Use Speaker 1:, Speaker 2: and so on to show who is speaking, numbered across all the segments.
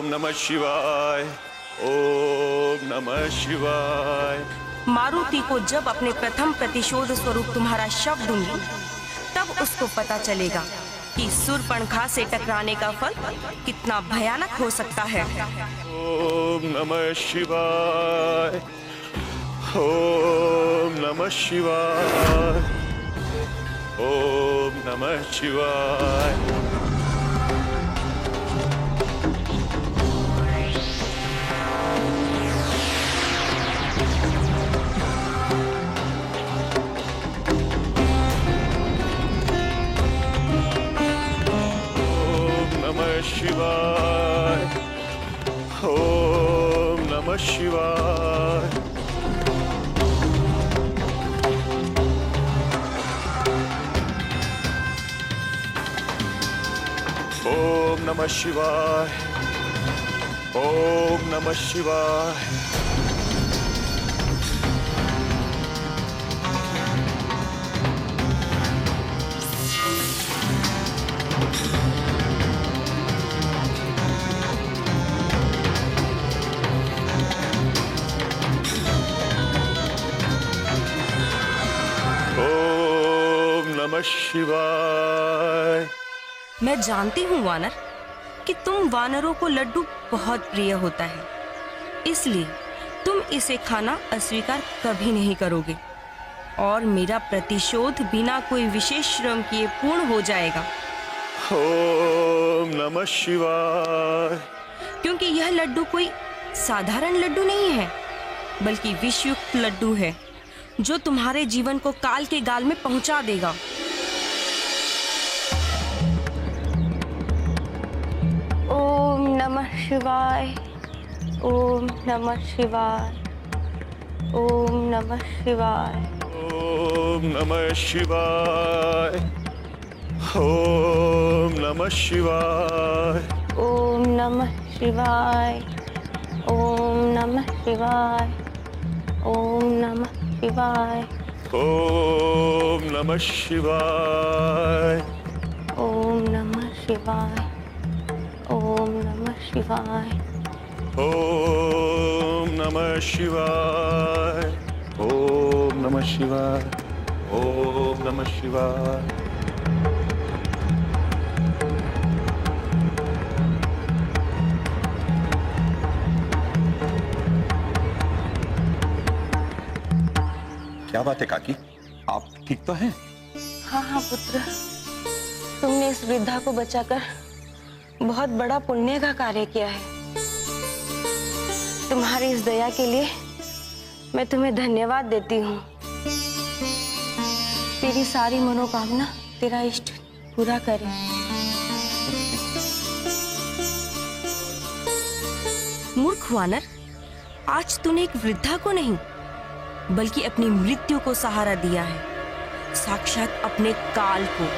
Speaker 1: ओम नमः शिवाय, ओम नमः शिवाय।
Speaker 2: मारुति को जब अपने प्रथम प्रतिशोध स्वरूप तुम्हारा शव दूंगी, तब उसको पता चलेगा कि शूर्पणखा से टकराने का फल कितना भयानक हो सकता है।
Speaker 1: ओम नमः शिवाय, ओम नमः शिवाय, ओम नमः शिवाय। शिवाय, ओम नमः शिवाय, ओम नमः शिवाय, ओम नमः शिवाय। नमः शिवाय।
Speaker 2: मैं जानती हूँ वानर कि तुम वानरों को लड्डू बहुत प्रिय होता है, इसलिए तुम इसे खाना अस्वीकार कभी नहीं करोगे और मेरा प्रतिशोध बिना कोई विशेष श्रम किए पूर्ण हो जाएगा।
Speaker 1: ओम नमः शिवाय।
Speaker 2: क्योंकि यह लड्डू कोई साधारण लड्डू नहीं है, बल्कि विषयुक्त लड्डू है जो तुम्हारे जीवन को काल के गाल में पहुंचा देगा। ओम नमः शिवाय, ओम नमः शिवाय, ओम नमः शिवाय,
Speaker 1: ओम नमः शिवाय, ओम नमः शिवाय,
Speaker 2: ओम नमः शिवाय, ओम नमः शिवाय, ओम नमः शिवाय,
Speaker 1: ओम नमः शिवाय,
Speaker 2: ओम नमः शिवाय, ओम नमः शिवाय,
Speaker 1: ओम नमः शिवाय, ओम नमः शिवाय, ओम नमः शिवाय।
Speaker 3: क्या बात है काकी, आप ठीक तो हैं?
Speaker 2: हाँ हाँ पुत्र, तुमने इस वृद्धा को बचाकर बहुत बड़ा पुण्य का कार्य किया है। तुम्हारी इस दया के लिए मैं तुम्हें धन्यवाद देती हूँ। तेरी सारी मनोकामना तेरा इष्ट पूरा करे। मूर्ख वानर, आज तूने एक वृद्धा को नहीं बल्कि अपनी मृत्यु को सहारा दिया है, साक्षात अपने काल को।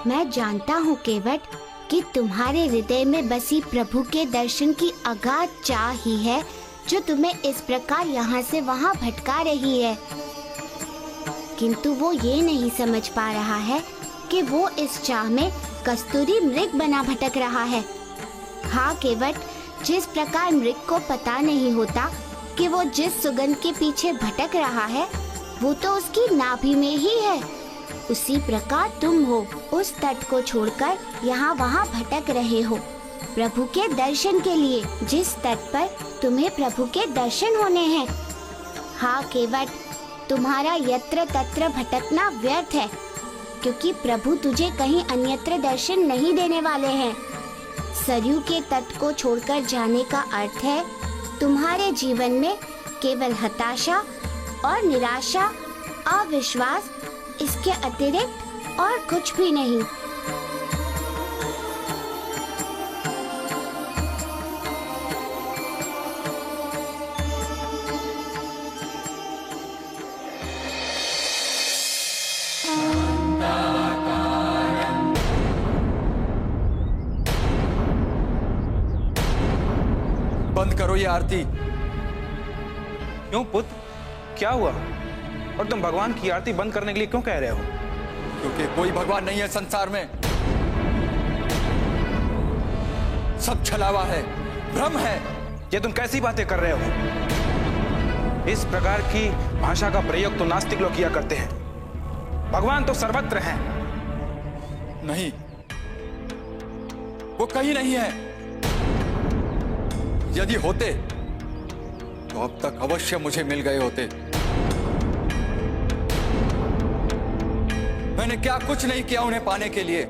Speaker 4: मैं जानता हूँ केवट कि तुम्हारे हृदय में बसी प्रभु के दर्शन की अगाध चाह ही है जो तुम्हें इस प्रकार यहाँ से वहाँ भटका रही है। किंतु वो ये नहीं समझ पा रहा है कि वो इस चाह में कस्तूरी मृग बना भटक रहा है। हाँ केवट, जिस प्रकार मृग को पता नहीं होता कि वो जिस सुगंध के पीछे भटक रहा है वो तो उसकी नाभि में ही है, उसी प्रकार तुम हो, उस तट को छोड़कर यहाँ वहाँ भटक रहे हो प्रभु के दर्शन के लिए, जिस तट पर तुम्हें प्रभु के दर्शन होने हैं। हाँ केवट, तुम्हारा यत्र तत्र भटकना व्यर्थ है, क्योंकि प्रभु तुझे कहीं अन्यत्र दर्शन नहीं देने वाले हैं। सरयू के तट को छोड़कर जाने का अर्थ है तुम्हारे जीवन में केवल हताशा और निराशा, अविश्वास, इसके अतिरिक्त और कुछ भी नहीं।
Speaker 1: शांता
Speaker 5: बंद करो ये आरती।
Speaker 6: क्यों पुत्र, क्या हुआ? और तुम भगवान की आरती बंद करने के लिए क्यों कह रहे हो?
Speaker 5: क्योंकि कोई भगवान नहीं है संसार में, सब छलावा है, भ्रम है।
Speaker 6: ये तुम कैसी बातें कर रहे हो? इस प्रकार की भाषा का प्रयोग तो नास्तिक लोग किया करते हैं। भगवान तो सर्वत्र हैं।
Speaker 5: नहीं, वो कहीं नहीं है। यदि होते तो अब तक अवश्य मुझे मिल गए होते। मैंने क्या कुछ नहीं किया उन्हें पाने के लिए,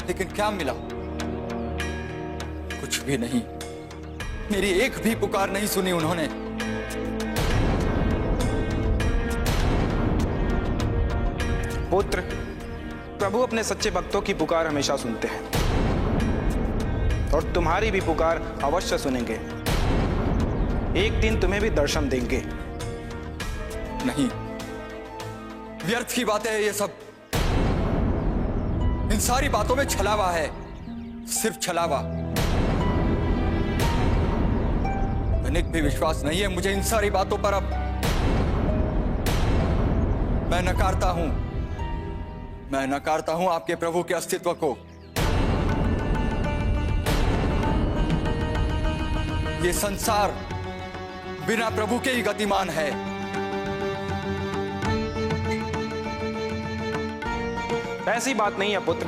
Speaker 5: लेकिन क्या मिला? कुछ भी नहीं। मेरी एक भी पुकार नहीं सुनी उन्होंने।
Speaker 6: पुत्र, प्रभु अपने सच्चे भक्तों की पुकार हमेशा सुनते हैं और तुम्हारी भी पुकार अवश्य सुनेंगे। एक दिन तुम्हें भी दर्शन देंगे।
Speaker 5: नहीं, व्यर्थ की बातें हैं ये सब। इन सारी बातों में छलावा है, सिर्फ छलावा। तनिक भी विश्वास नहीं है मुझे इन सारी बातों पर। अब मैं नकारता हूं आपके प्रभु के अस्तित्व को। ये संसार बिना प्रभु के ही गतिमान है।
Speaker 6: ऐसी बात नहीं है पुत्र,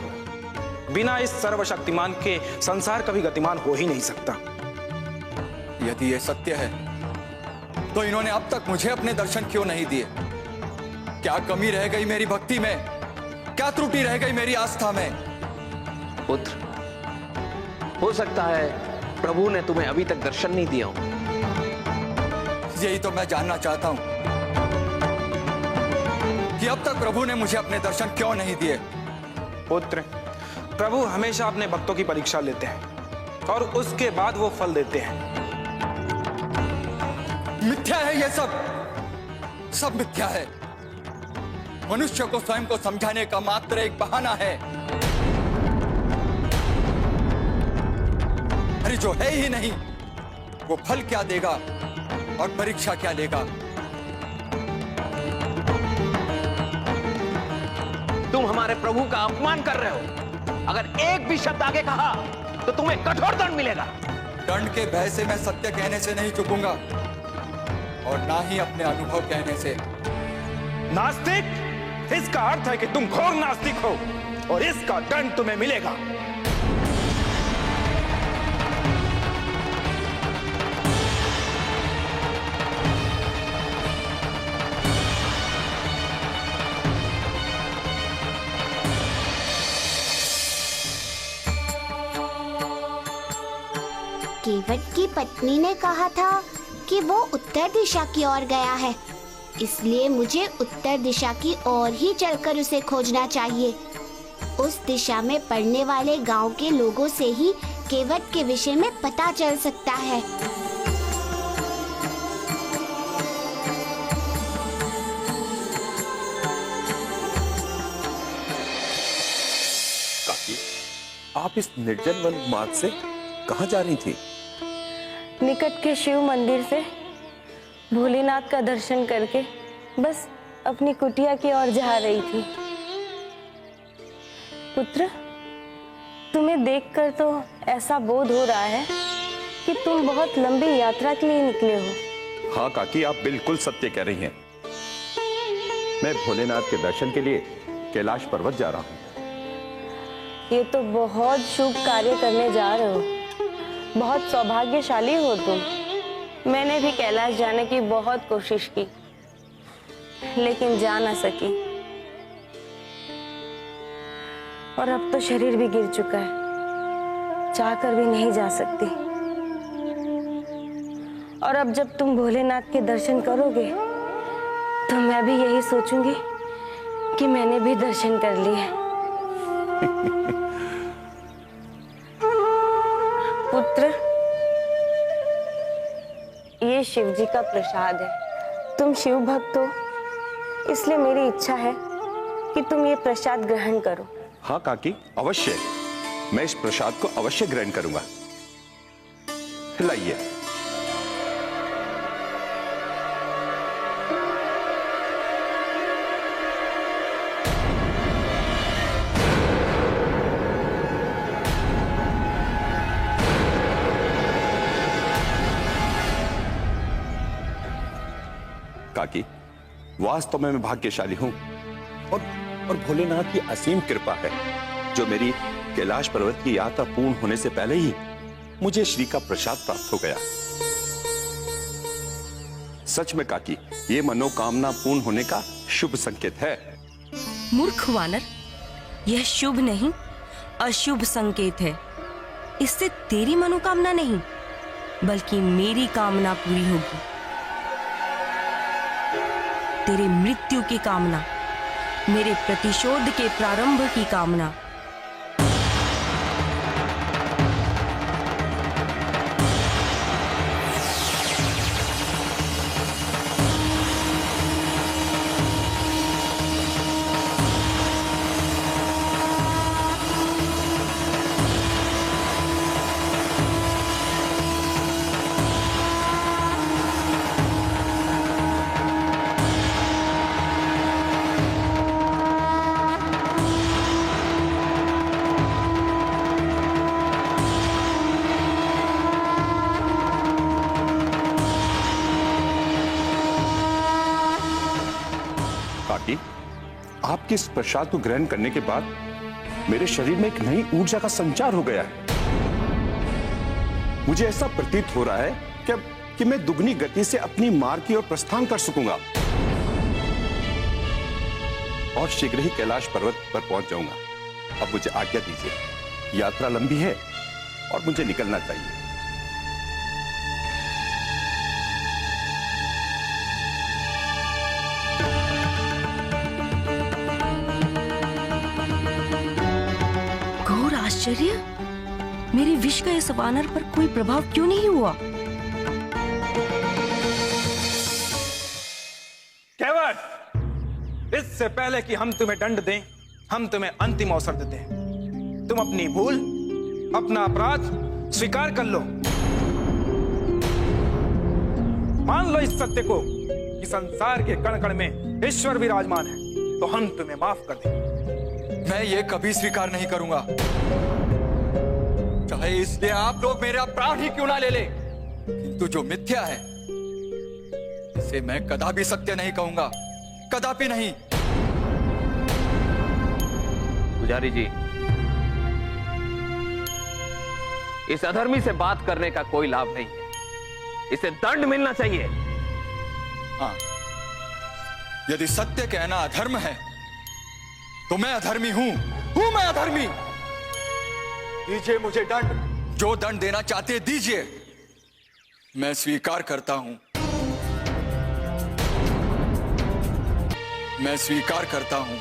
Speaker 6: बिना इस सर्वशक्तिमान के संसार कभी गतिमान हो ही नहीं सकता।
Speaker 5: यदि ये सत्य है तो इन्होंने अब तक मुझे अपने दर्शन क्यों नहीं दिए? क्या कमी रह गई मेरी भक्ति में? क्या त्रुटि रह गई मेरी आस्था में?
Speaker 7: पुत्र, हो सकता है प्रभु ने तुम्हें अभी तक दर्शन नहीं दिया हो।
Speaker 5: यही तो मैं जानना चाहता हूं कि अब तक प्रभु ने मुझे अपने दर्शन क्यों नहीं दिए।
Speaker 6: पुत्र, प्रभु हमेशा अपने भक्तों की परीक्षा लेते हैं और उसके बाद वो फल देते हैं।
Speaker 5: मिथ्या है ये सब, सब मिथ्या है। मनुष्य को स्वयं को समझाने का मात्र एक बहाना है। अरे जो है ही नहीं वो फल क्या देगा और परीक्षा क्या लेगा?
Speaker 7: तुम हमारे प्रभु का अपमान कर रहे हो। अगर एक भी शब्द आगे कहा तो तुम्हें कठोर दंड मिलेगा।
Speaker 5: दंड के भय से मैं सत्य कहने से नहीं चुकूंगा और ना ही अपने अनुभव कहने से।
Speaker 6: नास्तिक, इसका अर्थ है कि तुम घोर नास्तिक हो और इसका दंड तुम्हें मिलेगा।
Speaker 4: केवट की पत्नी ने कहा था कि वो उत्तर दिशा की ओर गया है, इसलिए मुझे उत्तर दिशा की ओर ही चलकर उसे खोजना चाहिए। उस दिशा में पड़ने वाले गांव के लोगों से ही केवट के विषय में पता चल सकता है।
Speaker 3: काकी, आप इस निर्जन वन मार्ग से कहाँ जा रही थी?
Speaker 2: निकट के शिव मंदिर से भोलेनाथ का दर्शन करके बस अपनी कुटिया की ओर जा रही थी। पुत्र, तुम्हें देखकर तो ऐसा बोध हो रहा है कि तुम बहुत लंबी यात्रा के लिए निकले हो।
Speaker 3: हाँ काकी, आप बिल्कुल सत्य कह रही हैं। मैं भोलेनाथ के दर्शन के लिए कैलाश पर्वत जा रहा हूँ।
Speaker 2: ये तो बहुत शुभ कार्य करने जा रहे हो। बहुत सौभाग्यशाली हो तुम। मैंने भी कैलाश जाने की बहुत कोशिश की, लेकिन जा ना सकी। और अब तो शरीर भी गिर चुका है, चाहकर भी नहीं जा सकती। और अब जब तुम भोलेनाथ के दर्शन करोगे तो मैं भी यही सोचूंगी कि मैंने भी दर्शन कर लिए। पुत्र, ये शिव जी का प्रसाद है। तुम शिव भक्त हो, इसलिए मेरी इच्छा है कि तुम ये प्रसाद ग्रहण करो।
Speaker 3: हाँ काकी, अवश्य। मैं इस प्रसाद को अवश्य ग्रहण करूंगा। लाइए। काकी, वास्तव में मैं भाग्यशाली हूं और भोलेनाथ की असीम कृपा है जो मेरी कैलाश पर्वत की यात्रा पूर्ण होने से पहले ही मुझे श्री का प्रसाद प्राप्त हो गया। सच में काकी, ये मनोकामना पूर्ण होने का शुभ संकेत है।
Speaker 2: मूर्ख वानर, यह शुभ नहीं अशुभ संकेत है। इससे तेरी मनोकामना नहीं बल्कि मेरी कामना पूरी होगी। तेरे मृत्यु की कामना, मेरे प्रतिशोध के प्रारंभ की कामना।
Speaker 3: काकी, आपके इस प्रसाद को ग्रहण करने के बाद मेरे शरीर में एक नई ऊर्जा का संचार हो गया है। मुझे ऐसा प्रतीत हो रहा है कि मैं दुगनी गति से अपनी मार्ग की ओर प्रस्थान कर सकूंगा और शीघ्र ही कैलाश पर्वत पर पहुंच जाऊंगा। अब मुझे आज्ञा दीजिए, यात्रा लंबी है और मुझे निकलना चाहिए।
Speaker 2: आश्चर्य, मेरे विष का इस वानर पर कोई प्रभाव क्यों नहीं हुआ?
Speaker 6: केवट, इससे पहले कि हम तुम्हें दंड दें, हम तुम्हें अंतिम अवसर देते हैं। तुम अपनी भूल, अपना अपराध स्वीकार कर लो। मान लो इस सत्य को कि संसार के कण कण में ईश्वर विराजमान है, तो हम तुम्हें माफ कर दें।
Speaker 5: मैं ये कभी स्वीकार नहीं करूंगा, चाहे इसलिए आप लोग मेरा प्राण ही क्यों ना ले ले। किंतु जो मिथ्या है इसे मैं कदापि सत्य नहीं कहूंगा, कदापि नहीं।
Speaker 7: पुजारी जी, इस अधर्मी से बात करने का कोई लाभ नहीं है, इसे दंड मिलना चाहिए।
Speaker 5: हाँ, यदि सत्य कहना अधर्म है तो मैं अधर्मी हूं मैं अधर्मी। दीजिए मुझे दंड, जो दंड देना चाहते दीजिए, मैं स्वीकार करता हूं, मैं स्वीकार करता हूं।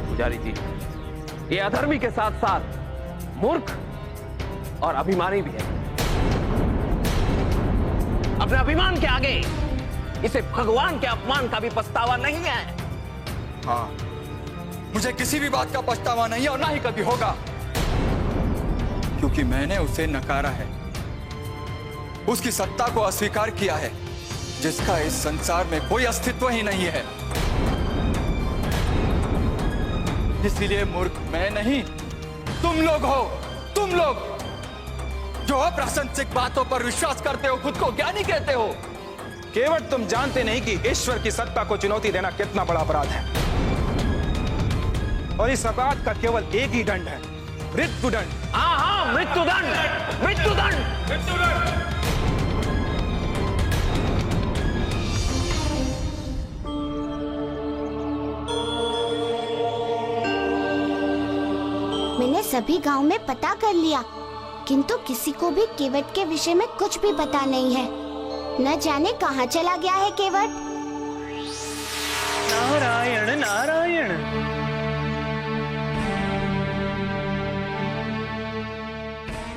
Speaker 7: पुजारी जी, ये अधर्मी के साथ साथ मूर्ख और अभिमानी भी है। अपने अभिमान के आगे इसे भगवान के अपमान का भी पछतावा नहीं है।
Speaker 5: हाँ, मुझे किसी भी बात का पछतावा नहीं है और ना ही कभी होगा, क्योंकि मैंने उसे नकारा है, उसकी सत्ता को अस्वीकार किया है, जिसका इस संसार में कोई अस्तित्व ही नहीं है। इसीलिए मूर्ख मैं नहीं, तुम लोग हो, तुम लोग जो अप्रासंगिक बातों पर विश्वास करते हो, खुद को ज्ञानी कहते हो।
Speaker 6: केवट, तुम जानते नहीं कि ईश्वर की सत्ता को चुनौती देना कितना बड़ा अपराध है, और इस अपराध का केवल एक ही दंड है, मृत्युदंड।
Speaker 7: हाँ हाँ, मृत्युदंड, मृत्युदंड, मृत्युदंड।
Speaker 4: मैंने सभी गांव में पता कर लिया, किंतु किसी को भी केवट के विषय में कुछ भी पता नहीं है। न जाने कहाँ चला गया है केवट।
Speaker 6: नारायण नारायण।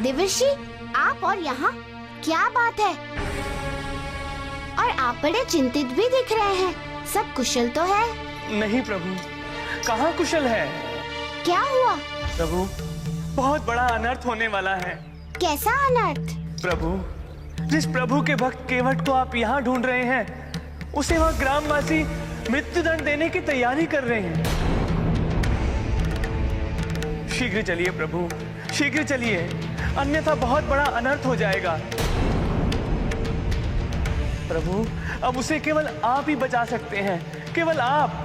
Speaker 4: देवर्षि, आप और यहाँ क्या बात है? और आप बड़े चिंतित भी दिख रहे हैं। सब कुशल तो है?
Speaker 8: नहीं प्रभु, कहाँ कुशल है।
Speaker 4: क्या हुआ?
Speaker 8: प्रभु, बहुत बड़ा अनर्थ होने वाला है।
Speaker 4: कैसा अनर्थ?
Speaker 8: प्रभु, जिस प्रभु के भक्त केवट को आप यहाँ ढूंढ रहे हैं, उसे वह ग्रामवासी मृत्युदंड देने की तैयारी कर रहे हैं। शीघ्र चलिए प्रभु, शीघ्र चलिए। अन्यथा बहुत बड़ा अनर्थ हो जाएगा। प्रभु, अब उसे केवल आप ही बचा सकते हैं, केवल आप।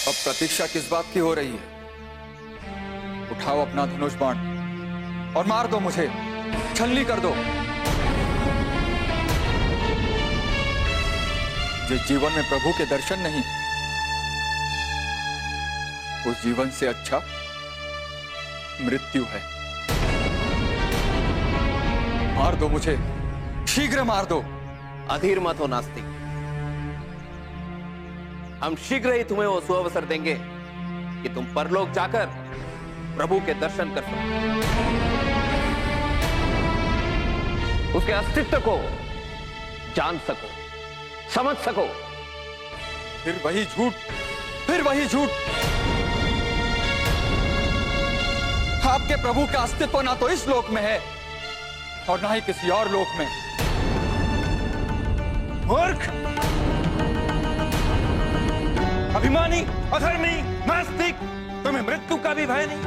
Speaker 5: अब प्रतीक्षा किस बात की हो रही है? उठाओ अपना धनुष बाण और मार दो मुझे, छलनी कर दो। जिस जीवन में प्रभु के दर्शन नहीं, उस जीवन से अच्छा मृत्यु है। मार दो मुझे, शीघ्र मार दो।
Speaker 7: अधीर मत हो नास्तिक, हम शीघ्र ही तुम्हें वो सुअवसर देंगे कि तुम परलोक जाकर प्रभु के दर्शन कर सको, उसके अस्तित्व को जान सको, समझ सको।
Speaker 5: फिर वही झूठ, फिर वही झूठ। आपके प्रभु का अस्तित्व ना तो इस लोक में है और ना ही किसी और लोक में।
Speaker 6: मूर्ख, अभिमानी, अधर्मी, नास्तिक, तुम्हें मृत्यु का भी भय नहीं?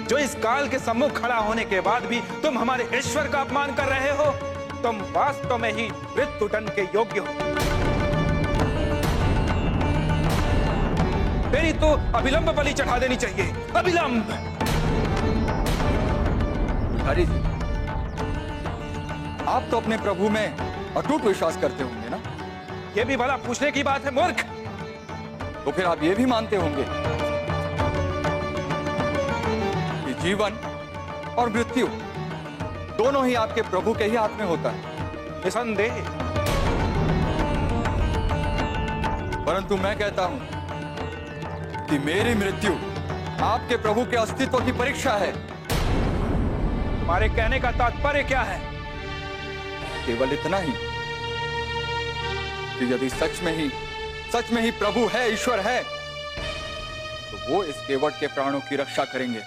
Speaker 6: जो इस काल के सम्मुख खड़ा होने के बाद भी तुम हमारे ईश्वर का अपमान कर रहे हो, तुम वास्तव में ही मृत्यु दंड के योग्य हो। तेरी तो अभिलंब बलि चढ़ा देनी चाहिए, अभिलंब।
Speaker 5: हरि जी, आप तो अपने प्रभु में अटूट विश्वास करते होंगे ना?
Speaker 6: यह भी भला पूछने की बात है मूर्ख?
Speaker 5: तो फिर आप ये भी मानते होंगे कि जीवन और मृत्यु दोनों ही आपके प्रभु के ही हाथ में होता है।
Speaker 6: निसंदेह।
Speaker 5: परंतु मैं कहता हूं कि मेरी मृत्यु आपके प्रभु के अस्तित्व की परीक्षा है।
Speaker 6: तुम्हारे कहने का तात्पर्य क्या है?
Speaker 5: केवल इतना ही कि यदि सच में ही प्रभु है, ईश्वर है, तो वो इस केवट के प्राणों की रक्षा करेंगे।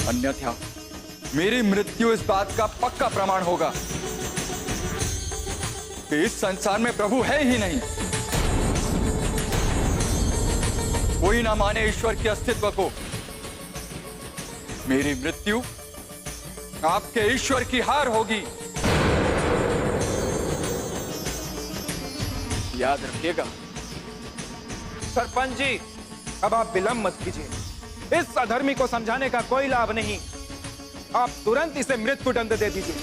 Speaker 5: अन्यथा मेरी मृत्यु इस बात का पक्का प्रमाण होगा कि इस संसार में प्रभु है ही नहीं। कोई ना माने ईश्वर के अस्तित्व को। मेरी मृत्यु आपके ईश्वर की हार होगी, याद रखिएगा।
Speaker 6: सरपंच जी, अब आप विलंब मत कीजिए। इस अधर्मी को समझाने का कोई लाभ नहीं। आप तुरंत इसे मृत्यु दंड दे दीजिए।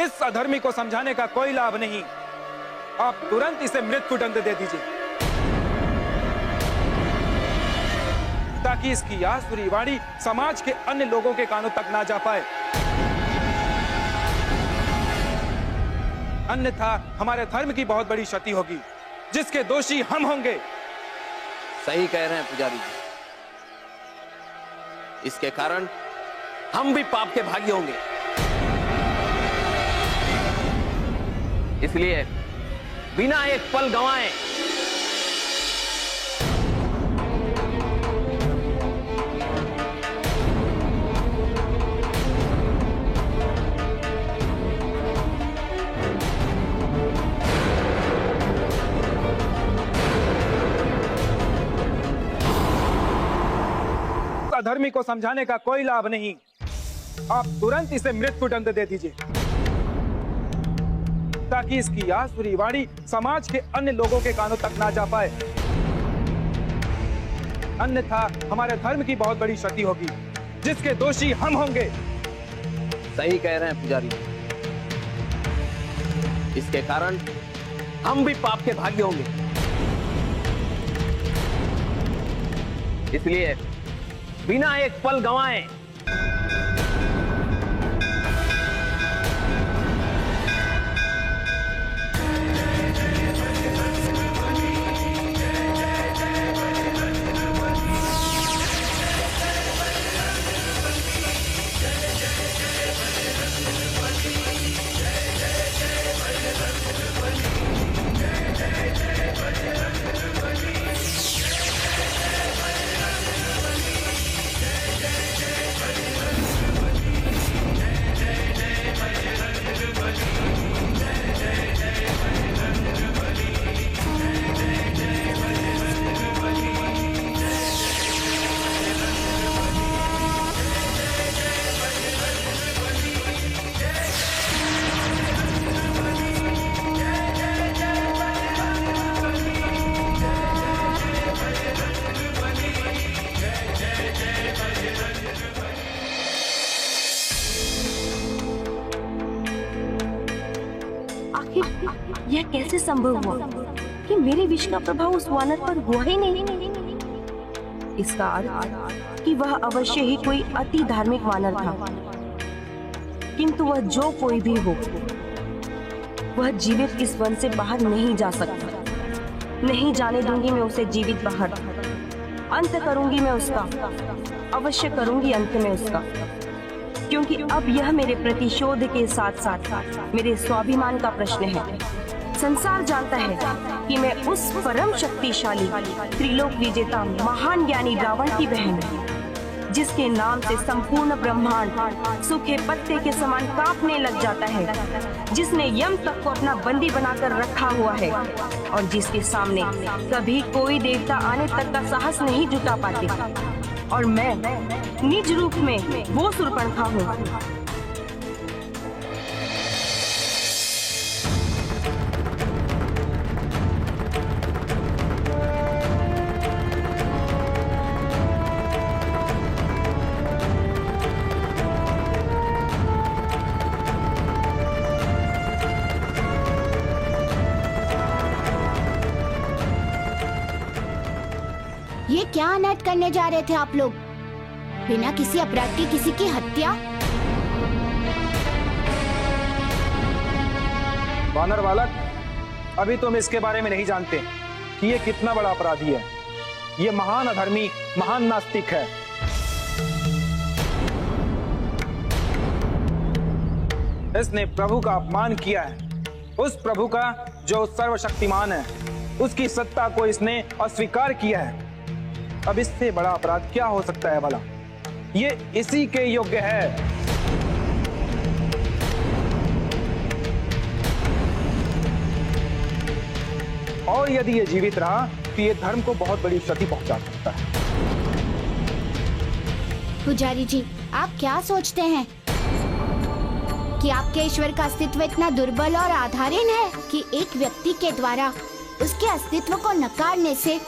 Speaker 6: इस अधर्मी को समझाने का कोई लाभ नहीं। आप तुरंत इसे मृत्यु दंड दे दीजिए, ताकि इसकी आसुरी वाणी समाज के अन्य लोगों के कानों तक ना जा पाए। अन्यथा हमारे धर्म की बहुत बड़ी क्षति होगी, जिसके दोषी हम होंगे।
Speaker 7: सही कह रहे हैं पुजारी जी, इसके कारण हम भी पाप के भागी होंगे। इसलिए बिना एक पल गंवाए
Speaker 6: अधर्मी को समझाने का कोई लाभ नहीं। आप तुरंत इसे मृत्यु दंड दे दीजिए, ताकि इसकी आसुरी वाणी समाज के अन्य लोगों के कानों तक ना जा पाए। अन्यथा हमारे धर्म की बहुत बड़ी क्षति होगी, जिसके दोषी हम होंगे।
Speaker 7: सही कह रहे हैं पुजारी जी, इसके कारण हम भी पाप के भागी होंगे। इसलिए बिना एक पल गंवाए
Speaker 2: आखिर यह कैसे संभव हुआ कि मेरे विष का प्रभाव उस वानर पर हुआ ही नहीं? इसका अर्थ कि वह अवश्य ही कोई अति धार्मिक वानर था। किंतु वह जो कोई भी हो, वह जीवित इस वन से बाहर नहीं जा सकता। नहीं जाने दूंगी मैं उसे जीवित बाहर। अंत करूंगी मैं उसका, अवश्य करूंगी अंत में उसका, क्योंकि अब यह मेरे प्रतिशोध के साथ साथ मेरे स्वाभिमान का प्रश्न है। संसार जानता है कि मैं उस परम शक्तिशाली त्रिलोक विजेता महान ज्ञानी रावण की बहन हूँ, जिसके नाम से संपूर्ण ब्रह्मांड सूखे पत्ते के समान कांपने लग जाता है, जिसने यम तक को अपना बंदी बनाकर रखा हुआ है और जिसके सामने कभी कोई देवता आने तक का साहस नहीं जुटा पाते। और मैं निज रूप में वो शूर्पणखा हूँ।
Speaker 4: ये क्या अनर्थ करने जा रहे थे आप लोग? बिना किसी अपराध की किसी की हत्या?
Speaker 6: वानर बालक, अभी तुम इसके बारे में नहीं जानते कि ये कितना बड़ा अपराधी है। ये महान अधर्मी, महान नास्तिक है। इसने प्रभु का अपमान किया है, उस प्रभु का जो सर्वशक्तिमान है, उसकी सत्ता को इसने अस्वीकार किया है। अब इससे बड़ा अपराध क्या हो सकता है भला? ये इसी के योग्य है। और यदि ये जीवित रहा तो ये धर्म को बहुत बड़ी क्षति पहुंचा सकता है।
Speaker 4: पुजारी जी, आप क्या सोचते हैं कि आपके ईश्वर का अस्तित्व इतना दुर्बल और आधारहीन है कि एक व्यक्ति के द्वारा उसके अस्तित्व को नकारने से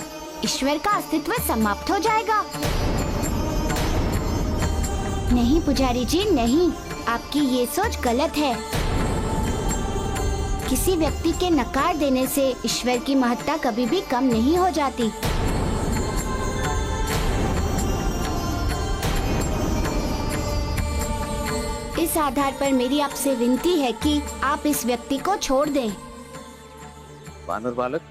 Speaker 4: ईश्वर का अस्तित्व समाप्त हो जाएगा? नहीं पुजारी जी, नहीं, आपकी ये सोच गलत है। किसी व्यक्ति के नकार देने से ईश्वर की महत्ता कभी भी कम नहीं हो जाती। इस आधार पर मेरी आपसे विनती है कि आप इस व्यक्ति को छोड़ दें।
Speaker 7: वानर बालक,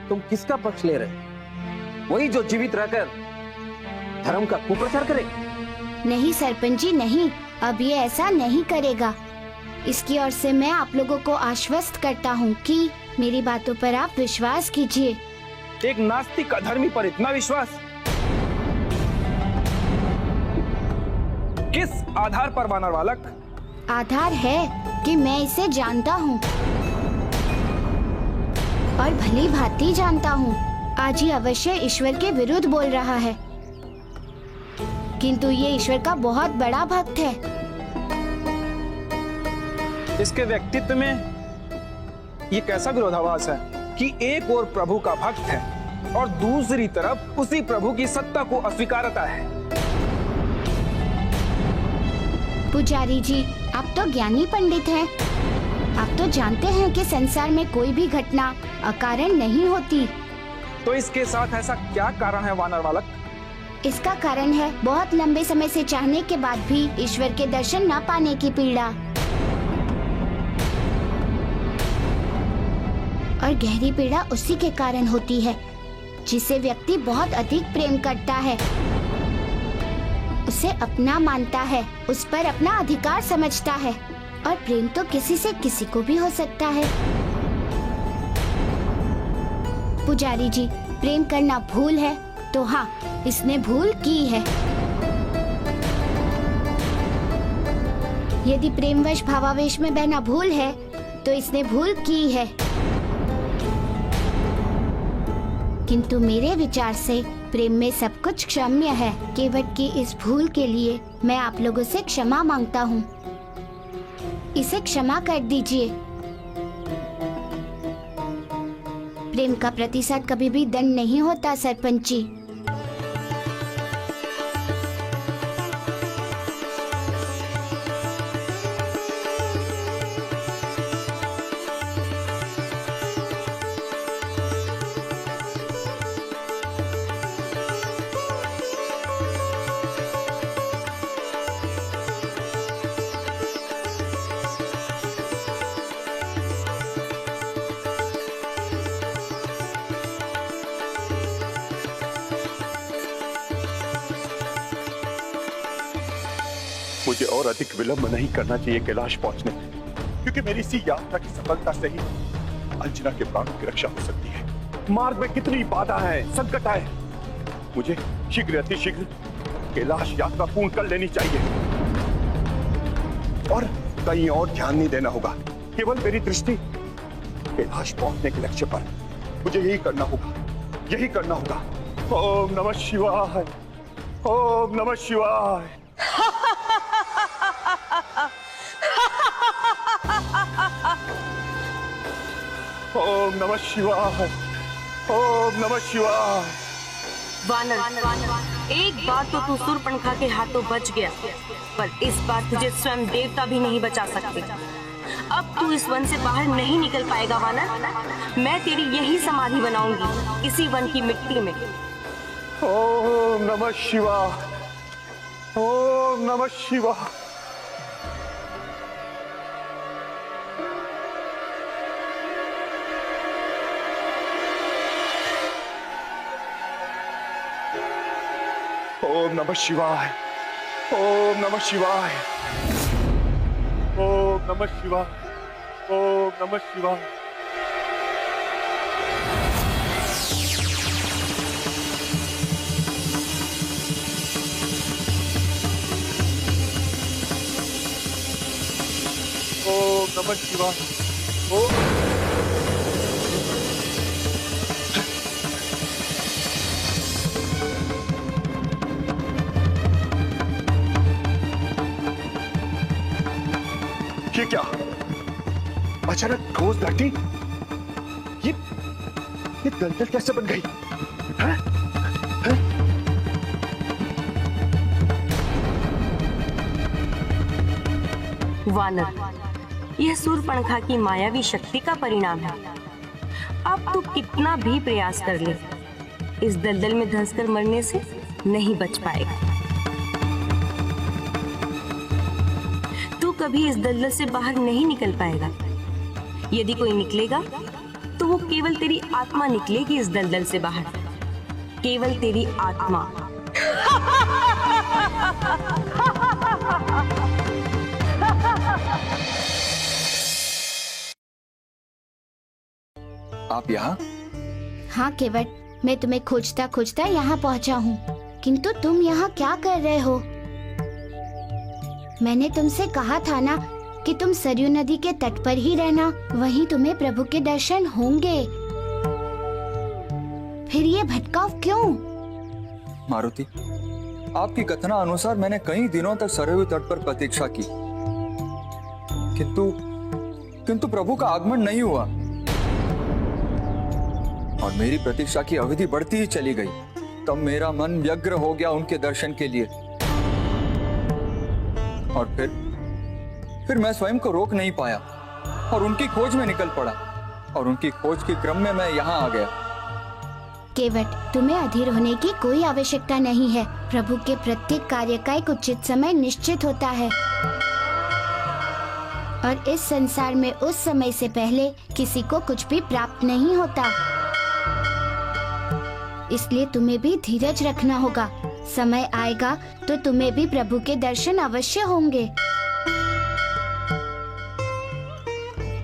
Speaker 7: तुम किसका पक्ष ले रहे? वही जो जीवित रहकर धर्म का कुप्रचार करे?
Speaker 4: नहीं सरपंच जी, नहीं, अब ये ऐसा नहीं करेगा। इसकी ओर से मैं आप लोगों को आश्वस्त करता हूँ कि मेरी बातों पर आप विश्वास कीजिए।
Speaker 6: एक नास्तिक अधर्मी पर इतना विश्वास? किस आधार पर वानर बालक?
Speaker 4: आधार है कि मैं इसे जानता हूँ और भली भांति जानता हूँ। आज ही अवश्य ईश्वर के विरुद्ध बोल रहा है, किंतु ये ईश्वर का बहुत बड़ा भक्त है।
Speaker 6: इसके व्यक्तित्व में ये कैसा विरोधाभास है कि एक ओर प्रभु का भक्त है और दूसरी तरफ उसी प्रभु की सत्ता को अस्वीकारता है।
Speaker 4: पुजारी जी, आप तो ज्ञानी पंडित हैं। आप तो जानते हैं कि संसार में कोई भी घटना अकारण नहीं होती।
Speaker 6: तो इसके साथ ऐसा क्या कारण है वानर बालक?
Speaker 4: इसका कारण है बहुत लंबे समय से चाहने के बाद भी ईश्वर के दर्शन न पाने की पीड़ा। और गहरी पीड़ा उसी के कारण होती है जिसे व्यक्ति बहुत अधिक प्रेम करता है, उसे अपना मानता है, उस पर अपना अधिकार समझता है। और प्रेम तो किसी से किसी को भी हो सकता है। पुजारी जी, प्रेम करना भूल है तो हाँ, इसने भूल की है। यदि प्रेमवश भावावेश में बहना भूल है तो इसने भूल की है। किंतु मेरे विचार से प्रेम में सब कुछ क्षम्य है। केवट की इस भूल के लिए मैं आप लोगों से क्षमा मांगता हूँ। इसे क्षमा कर दीजिए। प्रेम का प्रतिशत कभी भी दंड नहीं होता सरपंच जी।
Speaker 3: मुझे और अधिक विलंब नहीं करना चाहिए कैलाश पहुंचने, क्योंकि मेरी इसी यात्रा की सफलता से ही अंजना के प्राणों की रक्षा हो सकती है। मार्ग में कितनी बाधा है, संकट है, मुझे शीघ्र अतिशीघ्र कैलाश यात्रा पूर्ण कर लेनी चाहिए और कहीं और ध्यान नहीं देना होगा। केवल मेरी दृष्टि कैलाश पहुंचने के लक्ष्य पर, मुझे यही करना होगा, यही करना होगा। ओम नमः शिवाय, ओम नमः शिवाय। ओम नमः शिवाय, ओम नमः शिवाय।
Speaker 2: वानर, एक बार तो तू शूर्पणखा के हाथों बच गया, पर इस बार तुझे स्वयं देवता भी नहीं बचा सकते। अब तू इस वन से बाहर नहीं निकल पाएगा वानर। मैं तेरी यही समाधि बनाऊंगी, इसी वन की मिट्टी में।
Speaker 3: ओम नमः शिवाय, ओम नमः शिवाय। ओम नमः शिवाय, ओम नमः शिवाय, ओम नमः शिवाय, ओम नमः शिवाय। ओम नमः शिवाय, ओम। ये क्या? अचानक ठोस धरती, ये दलदल कैसे बन गई? हैं? हैं?
Speaker 2: वानर, यह शूर्पणखा की मायावी शक्ति का परिणाम है। अब तू कितना भी प्रयास कर ले, इस दलदल में धंसकर मरने से नहीं बच पाएगा। तू कभी इस दलदल से बाहर नहीं निकल पाएगा। यदि कोई निकलेगा तो वो केवल तेरी आत्मा निकलेगी इस दलदल से बाहर, केवल तेरी आत्मा।
Speaker 5: आप यहाँ?
Speaker 4: हाँ केवट, मैं तुम्हें खोजता खोजता यहाँ पहुँचा हूँ, किंतु तुम यहाँ क्या कर रहे हो? मैंने तुमसे कहा था ना कि तुम सरयू नदी के तट पर ही रहना, वहीं तुम्हें प्रभु के दर्शन होंगे। फिर ये भटकाव क्यों?
Speaker 5: मारुति, आपकी कथना अनुसार मैंने कई दिनों तक सरयू तट पर प्रतीक्षा की, किंतु प्रभु का आगमन नहीं हुआ और मेरी प्रतीक्षा की अवधि बढ़ती ही चली गई। तब मेरा मन व्यग्र हो गया उनके दर्शन के लिए और फिर मैं स्वयं को रोक नहीं पाया और उनकी खोज में निकल पड़ा और उनकी खोज के क्रम में मैं यहाँ आ गया।
Speaker 4: केवट, तुम्हें अधीर होने की कोई आवश्यकता नहीं है। प्रभु के प्रत्येक कार्य का एक उचित समय निश्चित होता है और इस संसार में उस समय से पहले किसी को कुछ भी प्राप्त नहीं होता। इसलिए तुम्हें भी धीरज रखना होगा। समय आएगा तो तुम्हें भी प्रभु के दर्शन अवश्य होंगे।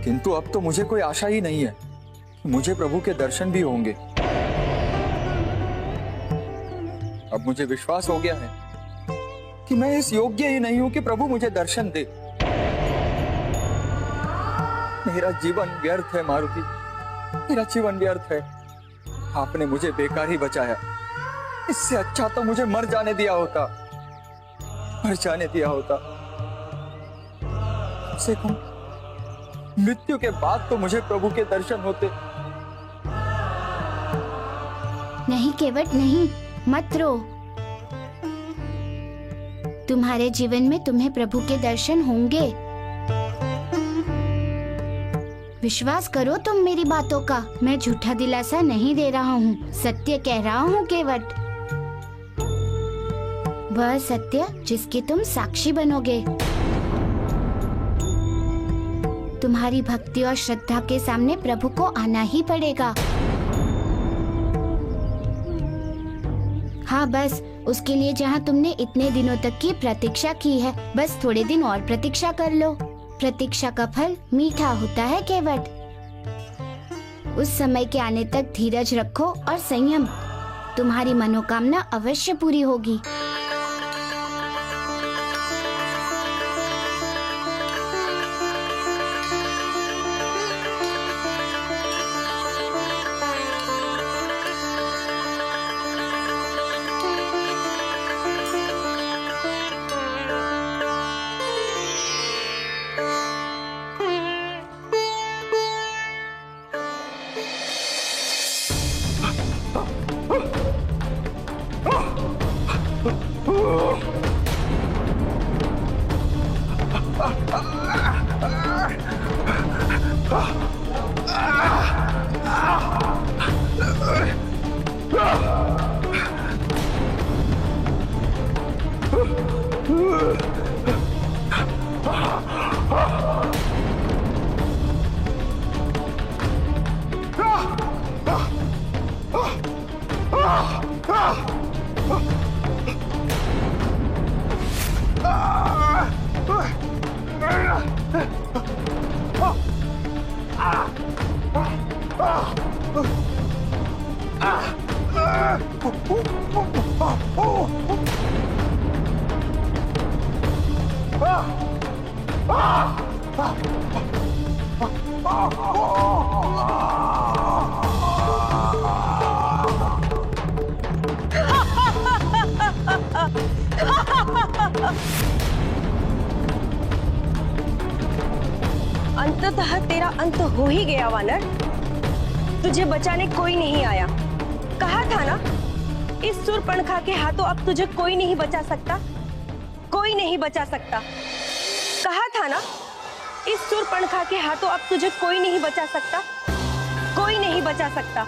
Speaker 5: किंतु अब तो मुझे कोई आशा ही नहीं है कि मुझे प्रभु के दर्शन भी होंगे। अब मुझे विश्वास हो गया है कि मैं इस योग्य ही नहीं हूं कि प्रभु मुझे दर्शन दे। मेरा जीवन व्यर्थ है मारुति, मेरा जीवन व्यर्थ है। आपने मुझे बेकार ही बचाया। इससे अच्छा तो मुझे मर जाने दिया होता, मर जाने दिया होता। कम से कम मृत्यु के बाद तो मुझे प्रभु के दर्शन होते।
Speaker 4: नहीं केवट नहीं, मत रो। तुम्हारे जीवन में तुम्हें प्रभु के दर्शन होंगे। विश्वास करो तुम मेरी बातों का। मैं झूठा दिलासा नहीं दे रहा हूँ, सत्य कह रहा हूँ केवट। वह सत्य जिसके तुम साक्षी बनोगे। तुम्हारी भक्ति और श्रद्धा के सामने प्रभु को आना ही पड़ेगा। हाँ बस उसके लिए जहाँ तुमने इतने दिनों तक की प्रतीक्षा की है, बस थोड़े दिन और प्रतीक्षा कर लो। प्रतीक्षा का फल मीठा होता है केवट। उस समय के आने तक धीरज रखो और संयम। तुम्हारी मनोकामना अवश्य पूरी होगी।
Speaker 2: अंततः तेरा अंत हो ही गया वानर। तुझे बचाने कोई नहीं आया। कहा था ना, इस शूर्पणखा के हाथों अब तुझे कोई नहीं बचा सकता, कोई नहीं बचा सकता। कहा था ना, इस शूर्पणखा के हाथों अब तुझे कोई नहीं बचा सकता, कोई नहीं बचा सकता।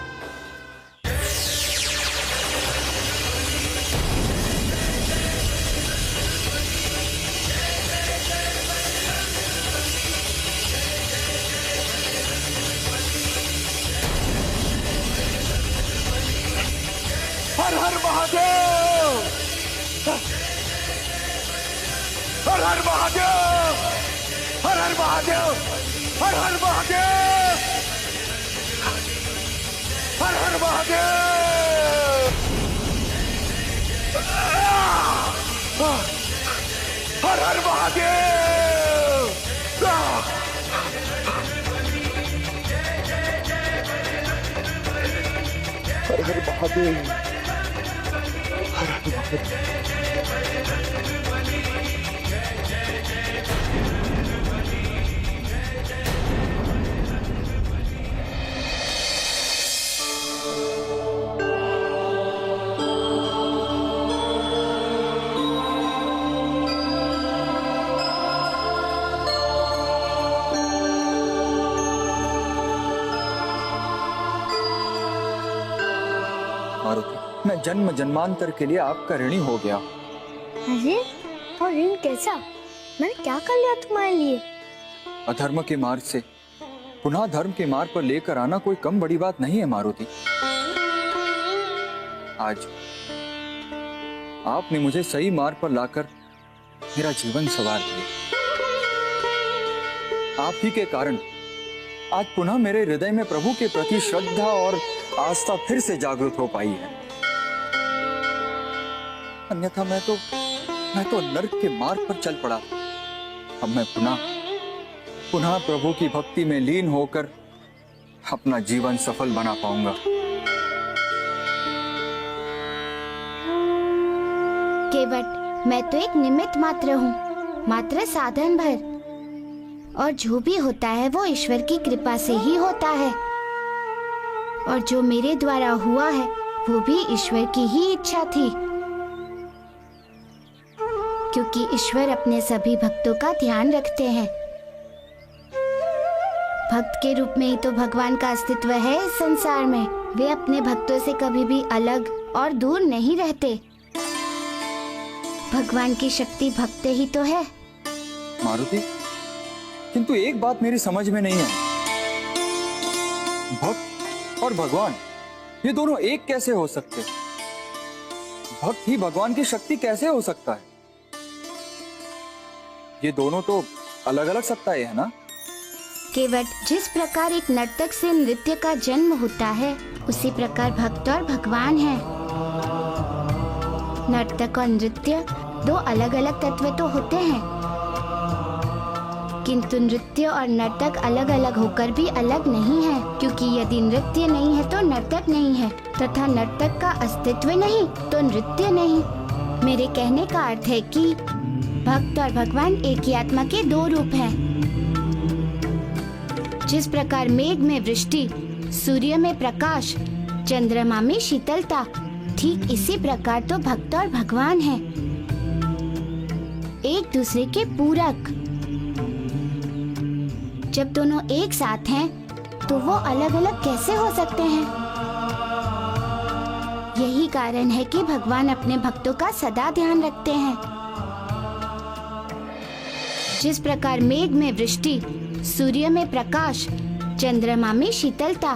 Speaker 1: हर हर महादेव, हर हर महादेव, हर हर महादेव, हर हर महादेव, हर हर महादेव, हर हर महादेव। हर हर महादेव।
Speaker 5: मारुति, मैं जन्म जन्मांतर के लिए आपका ऋणी हो गया।
Speaker 4: अरे, और ऋण कैसा? मैंने क्या कर लिया तुम्हारे लिए?
Speaker 5: अधर्म के मार्ग से पुनः धर्म के मार्ग पर लेकर आना कोई कम बड़ी बात नहीं है मारुति। आज आपने मुझे सही मार्ग पर लाकर मेरा जीवन संवार दिया। आप ही के कारण आज पुनः मेरे हृदय में प्रभु के प्रति श्रद्धा और आस्था फिर से जागृत हो पाई है। अन्यथा मैं तो नर्क के मार्ग पर चल पड़ा। अब मैं पुनः प्रभु की भक्ति में लीन होकर अपना जीवन सफल बना पाऊंगा।
Speaker 4: केवट, मैं तो एक निमित्त मात्र हूँ, मात्र साधन भर। और जो भी होता है वो ईश्वर की कृपा से ही होता है। और जो मेरे द्वारा हुआ है वो भी ईश्वर की ही इच्छा थी, क्योंकि ईश्वर अपने सभी भक्तों का ध्यान रखते हैं। भक्त के रूप में ही तो भगवान का अस्तित्व है इस संसार में। वे अपने भक्तों से कभी भी अलग और दूर नहीं रहते। भगवान की शक्ति भक्त ही तो है।
Speaker 5: मारुति, किंतु एक बात मेरी समझ में नहीं है। भक्त और भगवान ये दोनों एक कैसे हो सकते? भक्त ही भगवान की शक्ति कैसे हो सकता है? ये दोनों तो अलग अलग सत्ताएं है ना?
Speaker 4: केवट, जिस प्रकार एक नर्तक से नृत्य का जन्म होता है, उसी प्रकार भक्त और भगवान है। नर्तक और नृत्य दो अलग अलग तत्व तो होते हैं, किंतु नृत्य और नर्तक अलग अलग होकर भी अलग नहीं है, क्योंकि यदि नृत्य नहीं है तो नर्तक नहीं है, तथा नर्तक का अस्तित्व नहीं तो नृत्य नहीं। मेरे कहने का अर्थ है कि भक्त और भगवान एक ही आत्मा के दो रूप हैं। जिस प्रकार मेघ में वृष्टि, सूर्य में प्रकाश, चंद्रमा में शीतलता, ठीक इसी प्रकार तो भक्त और भगवान हैं, एक दूसरे के पूरक। जब दोनों एक साथ हैं, तो वो अलग अलग कैसे हो सकते हैं? यही कारण है कि भगवान अपने भक्तों का सदा ध्यान रखते हैं। जिस प्रकार मेघ में वृष्टि, सूर्य में प्रकाश, चंद्रमा में शीतलता,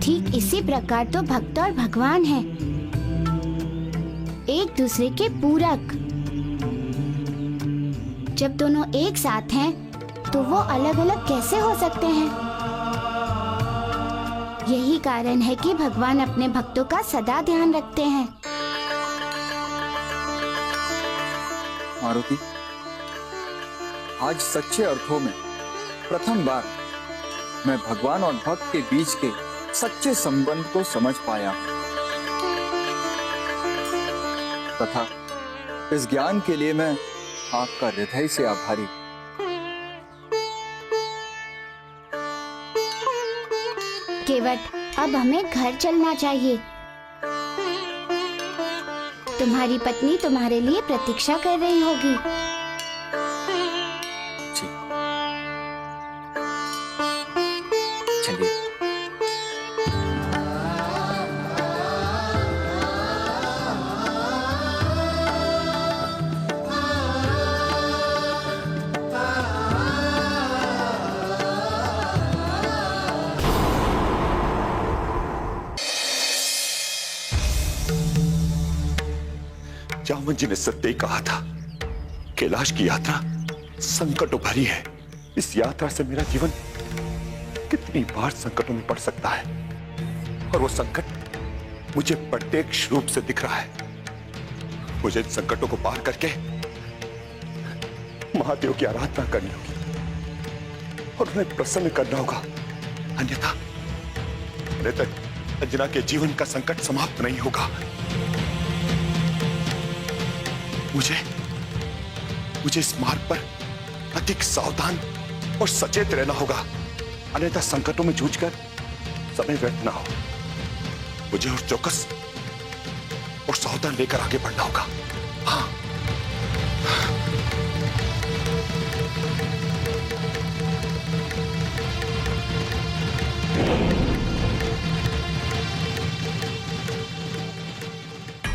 Speaker 4: ठीक इसी प्रकार तो भक्त और भगवान हैं, एक दूसरे के पूरक। जब दोनों एक साथ हैं, तो वो अलग अलग कैसे हो सकते हैं? यही कारण है कि भगवान अपने भक्तों का सदा ध्यान रखते हैं।
Speaker 5: मारुति, आज सच्चे अर्थों में प्रथम बार मैं भगवान और भक्त के बीच के सच्चे संबंध को समझ पाया, तथा इस ज्ञान के लिए मैं आपका हृदय से आभारी।
Speaker 4: केवट, अब हमें घर चलना चाहिए। तुम्हारी पत्नी तुम्हारे लिए प्रतीक्षा कर रही होगी।
Speaker 5: चलिए।
Speaker 3: जामवंत जी ने सत्य कहा था, कैलाश की यात्रा संकटों भरी है। इस यात्रा से मेरा जीवन कितनी बार संकटों में पड़ सकता है, और वो संकट मुझे प्रत्यक्ष रूप से दिख रहा है। मुझे इन संकटों को पार करके महादेव की आराधना करनी होगी और उन्हें प्रसन्न करना होगा, अन्यथा अंजना के जीवन का संकट समाप्त नहीं होगा। मुझे इस मार्ग पर अधिक सावधान और सचेत रहना होगा, अन्यथा संकटों में जूझकर समय व्यर्थ ना हो। मुझे और चौकस और सावधान लेकर आगे बढ़ना होगा। हाँ।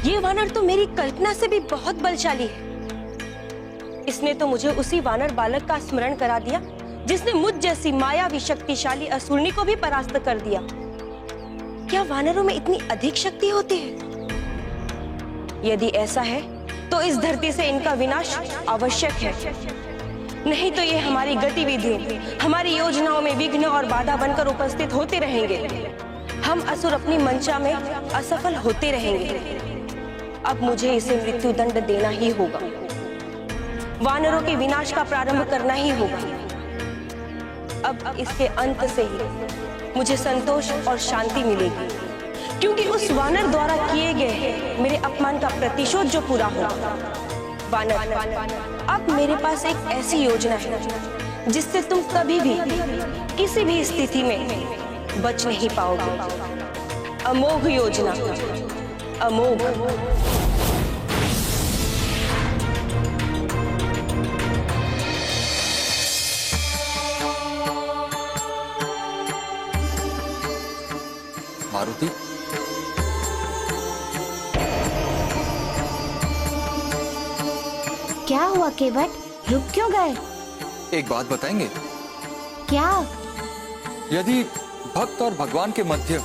Speaker 2: ये वानर तो मेरी कल्पना से भी बहुत बलशाली है। इसने तो मुझे उसी वानर बालक का स्मरण करा दिया जिसने मुझ जैसी मायावी शक्तिशाली असुरनी को भी परास्त कर दिया। क्या वानरों में इतनी अधिक शक्ति होती है? यदि ऐसा है तो इस धरती से इनका विनाश आवश्यक है, नहीं तो ये हमारी गतिविधियों, हमारी योजनाओं में विघ्न और बाधा बनकर उपस्थित होते रहेंगे। हम असुर अपनी मंशा में असफल होते रहेंगे। अब मुझे इसे मृत्यु दंड देना ही होगा, वानरों के विनाश का प्रारंभ करना ही होगा। अब इसके अंत से ही मुझे संतोष और शांति मिलेगी, क्योंकि उस वानर द्वारा किए गए मेरे अपमान का प्रतिशोध जो पूरा होगा। वानर, अब मेरे पास एक ऐसी योजना है जिससे तुम कभी भी किसी भी स्थिति में बच नहीं पाओगे। अमोघ योजना, अमोघ।
Speaker 5: मारुति,
Speaker 4: क्या हुआ केवट, रुक क्यों गए?
Speaker 5: एक बात बताएंगे?
Speaker 4: क्या?
Speaker 5: यदि भक्त और भगवान के मध्य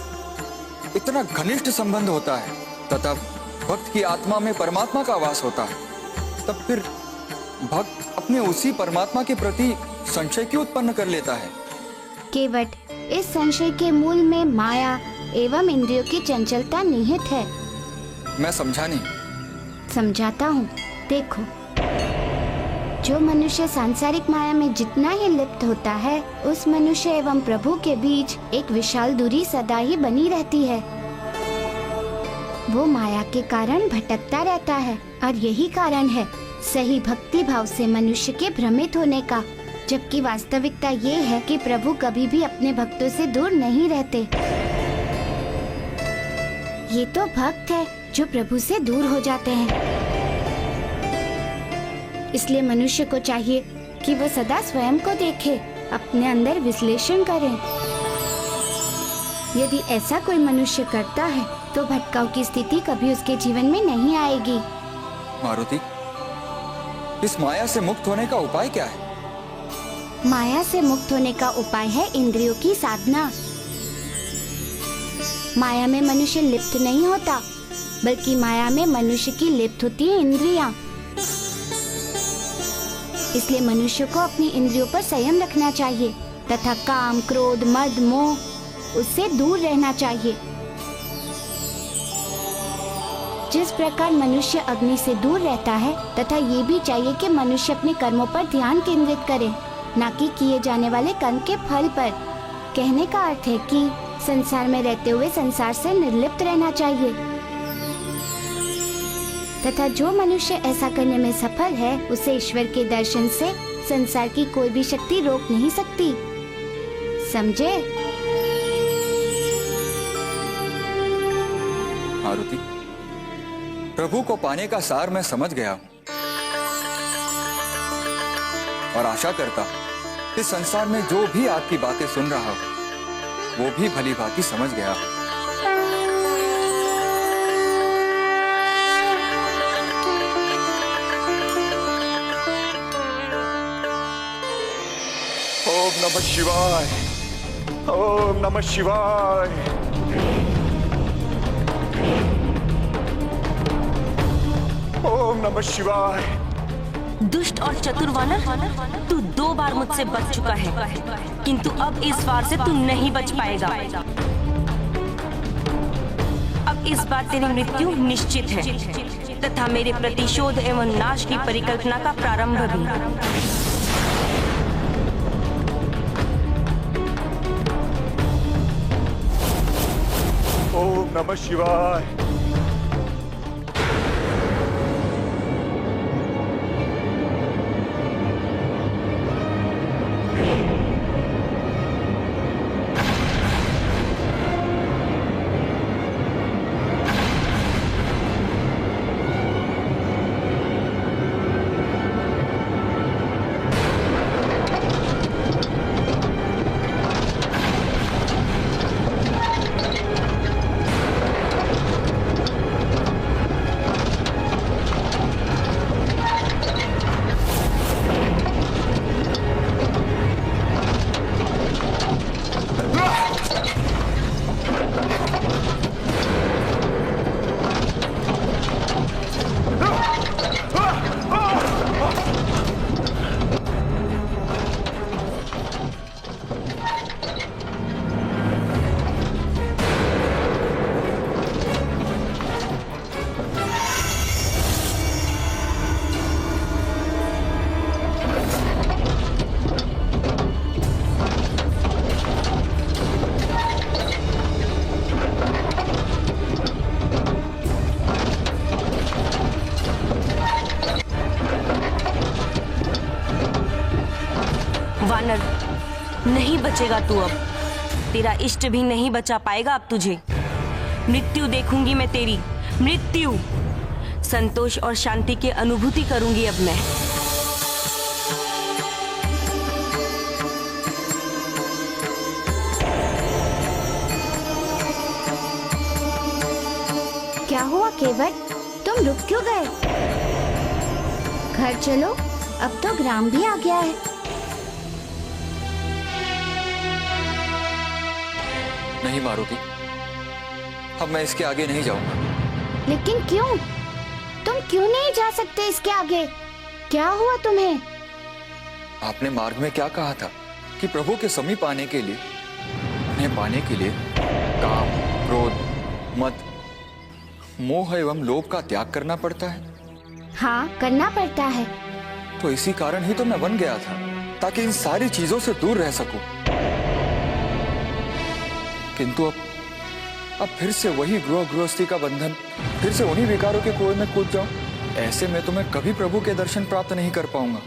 Speaker 5: इतना घनिष्ठ संबंध होता है, तथा भक्त की आत्मा में परमात्मा का वास होता है, तब फिर भक्त अपने उसी परमात्मा के प्रति संशय क्यों उत्पन्न कर लेता है?
Speaker 4: केवट, इस संशय के मूल में माया एवं इंद्रियों की चंचलता निहित है।
Speaker 5: मैं समझा नहीं।
Speaker 4: समझाता हूँ, देखो। जो मनुष्य सांसारिक माया में जितना ही लिप्त होता है, उस मनुष्य एवं प्रभु के बीच एक विशाल दूरी सदा ही बनी रहती है। वो माया के कारण भटकता रहता है, और यही कारण है सही भक्ति भाव से मनुष्य के भ्रमित होने का। जबकि वास्तविकता ये है कि प्रभु कभी भी अपने भक्तों से दूर नहीं रहते। ये तो भक्त है जो प्रभु से दूर हो जाते हैं। इसलिए मनुष्य को चाहिए कि वह सदा स्वयं को देखे, अपने अंदर विश्लेषण करे। यदि ऐसा कोई मनुष्य करता है तो भटकाव की स्थिति कभी उसके जीवन में नहीं आएगी।
Speaker 5: मारुति, इस माया से मुक्त होने का उपाय क्या है?
Speaker 4: माया से मुक्त होने का उपाय है इंद्रियों की साधना। माया में मनुष्य लिप्त नहीं होता, बल्कि माया में मनुष्य की लिप्त होती है इंद्रियां। इसलिए मनुष्य को अपनी इंद्रियों पर संयम रखना चाहिए तथा काम, क्रोध, मद, मोह उससे दूर रहना चाहिए। जिस प्रकार मनुष्य अग्नि से दूर रहता है, तथा ये भी चाहिए कि मनुष्य अपने कर्मों पर ध्यान केंद्रित करे, न कि किए जाने वाले कर्म के फल पर। कहने का अर्थ है कि संसार में रहते हुए संसार से निर्लिप्त रहना चाहिए। तथा जो मनुष्य ऐसा करने में सफल है, उसे ईश्वर के दर्शन से संसार की कोई भी शक्ति रोक नहीं सकती। समझे?
Speaker 5: मारुति, प्रभु को पाने का सार मैं समझ गया हूँ, और आशा करता हूँ इस संसार में जो भी आपकी बातें सुन रहा हो, वो भी भली भांति समझ गया हो।
Speaker 1: ओम नमः शिवाय, ओम नमः शिवाय। ओम नमः शिवाय।
Speaker 2: दुष्ट और चतुर वानर, तू 2 बार मुझसे बच चुका है, किंतु अब इस बार से तू नहीं बच पाएगा। अब इस बार तेरी मृत्यु निश्चित है, तथा मेरे प्रतिशोध एवं नाश की परिकल्पना का प्रारंभ भी।
Speaker 1: ओम नमः शिवाय।
Speaker 2: वानर, नहीं बचेगा तू अब। तेरा इष्ट भी नहीं बचा पाएगा अब तुझे। मृत्यु देखूंगी मैं तेरी, मृत्यु। संतोष और शांति की अनुभूति करूंगी अब मैं।
Speaker 4: क्या हुआ केवट, तुम रुक क्यों गए? घर चलो, अब तो ग्राम भी आ गया है।
Speaker 5: नहीं मारुति, अब मैं इसके आगे नहीं जाऊंगा।
Speaker 4: लेकिन क्यों? तुम क्यों नहीं जा सकते इसके आगे? क्या हुआ तुम्हें?
Speaker 5: आपने मार्ग में क्या कहा था कि प्रभु के समीप आने के लिए, उन्हें पाने के लिए काम, क्रोध, मद, मोह एवं लोभ का त्याग करना पड़ता है।
Speaker 4: हाँ, करना पड़ता है।
Speaker 5: तो इसी कारण ही तो मैं बन गया था, ताकि इन सारी चीजों से दूर रह सकूं। किंतु अब फिर से वही गृहस्थी का बंधन, फिर से उन्हीं विकारों के कुएं में कूद जाऊं। ऐसे में तो मैं कभी प्रभु के दर्शन प्राप्त नहीं कर पाऊंगा।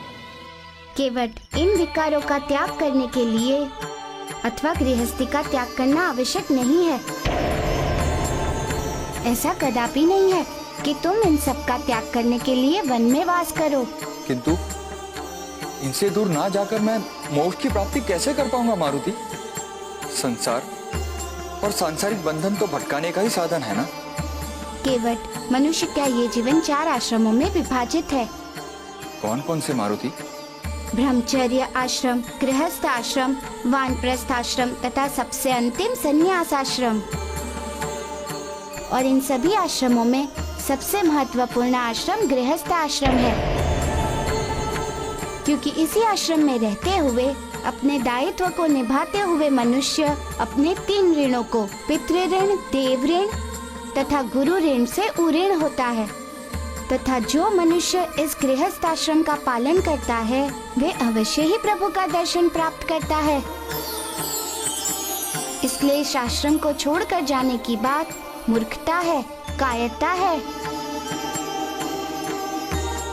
Speaker 4: केवट, इन विकारों का त्याग करने के लिए अथवा गृहस्थी का त्याग करना आवश्यक नहीं है। ऐसा कदापि नहीं है कि तुम इन सब का त्याग करने के लिए वन में वास करो।
Speaker 5: किंतु इनसे दूर ना जाकर मैं मोक्ष की प्राप्ति कैसे कर पाऊंगा मारुति? संसार और सांसारिक बंधन तो भटकाने का ही साधन है ना।
Speaker 4: केवट, मनुष्य का ये जीवन 4 आश्रमों में विभाजित है।
Speaker 5: कौन कौन से मारुति?
Speaker 4: ब्रह्मचर्य आश्रम, गृहस्थ आश्रम, वानप्रस्थ आश्रम तथा सबसे अंतिम संन्यास आश्रम। और इन सभी आश्रमों में सबसे महत्वपूर्ण आश्रम गृहस्थ आश्रम है, क्योंकि इसी आश्रम में रहते हुए अपने दायित्व को निभाते हुए मनुष्य अपने 3 ऋणों को, पितृ ऋण, देव ऋण तथा गुरु ऋण से उऋण होता है। तथा जो मनुष्य इस गृहस्थ आश्रम का पालन करता है, वे अवश्य ही प्रभु का दर्शन प्राप्त करता है। इसलिए इस आश्रम को छोड़कर जाने की बात मूर्खता है, कायरता है।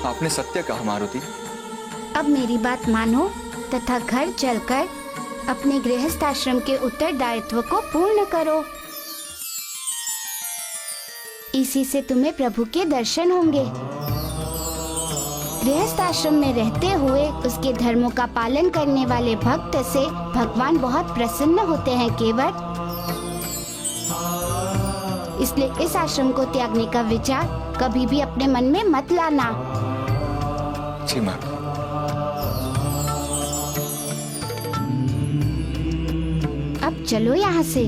Speaker 5: आपने सत्य कहा मारुति।
Speaker 4: अब मेरी बात मानो तथा घर चलकर अपने गृहस्थ आश्रम के उत्तरदायित्व को पूर्ण करो। इसी से तुम्हें प्रभु के दर्शन होंगे। गृहस्थ आश्रम में रहते हुए उसके धर्मों का पालन करने वाले भक्त से भगवान बहुत प्रसन्न होते हैं केवट। इसलिए इस आश्रम को त्यागने का विचार कभी भी अपने मन में मत लाना।
Speaker 5: जी माँ।
Speaker 4: अब चलो यहाँ से।